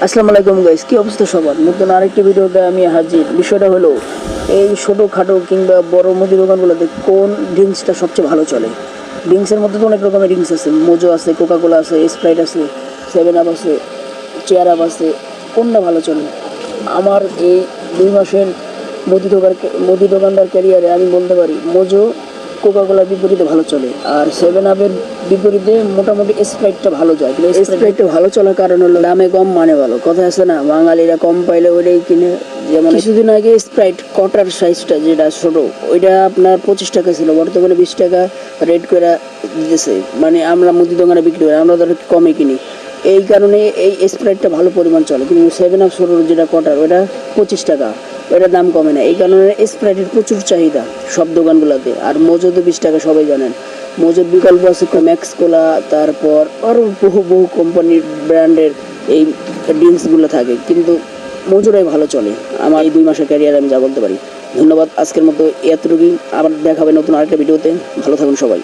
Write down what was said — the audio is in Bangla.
আসসালামু আলাইকুম গাইস, কি অবস্থা সবার? নতুন আরেকটি ভিডিওতে আমি হাজির। বিষয়টা হলো এই ছোটোখাটো কিংবা বড় মুদি দোকানগুলোতে কোন ড্রিঙ্কসটা সবচেয়ে ভালো চলে। ড্রিঙ্কসের মধ্যে তো অনেক রকমের ড্রিঙ্কস আছে, মোজো আছে, কোকাকোলা আছে, স্প্রাইট আছে, 7 আপ আছে, চেয়ার আপ আছে। কোনটা ভালো চলে? আমার এই 2 মাসের মুদি দোকানদার ক্যারিয়ারে আমি বলতে পারি মোজো কোকাকোলার বিপরীতে ভালো চলে, আর 7 আপের বিপরীতে মোটামুটি স্প্রাইটটা ভালো যায়। কিন্তু স্প্রাইটটা ভালো চলার কারণ হলো দামে কম মানে ভালো। কথা আছে না, বাঙালিরা কম পাইলে ওইটাই কিনে। যেমন কিছুদিন আগে স্প্রাইট কটার সাইজটা যেটা ছোট, ওইটা আপনার 25 টাকা ছিল, বর্তমানে 20 টাকা রেট করে দিতেছে। মানে আমরা মুদি দোকানে বিক্রি করি, আমরা ধরো কমে কিনি। এই কারণে এই স্প্রাইটটা ভালো পরিমাণ চলে। কিন্তু 7 আপ ছোটো যেটা কটার, ওটা 25 টাকা, ওইটার দাম কমে না। এই কারণে স্প্রাইটের প্রচুর চাহিদা সব দোকানগুলোতে। আর মোজো তো 20 টাকা, সবাই জানেন। মোজোর বিকল্প আছে ম্যাক্স কোলা, তারপর আরও বহু বহু কোম্পানির ব্র্যান্ডের এই ড্রিঙ্কসগুলো থাকে, কিন্তু মোজোটাই ভালো চলে। আমার এই 2 মাসের ক্যারিয়ারে আমি যা বলতে পারি। ধন্যবাদ, আজকের মতো এতটুকুই। আবার দেখা হবে নতুন আরেকটা ভিডিওতে। ভালো থাকুন সবাই।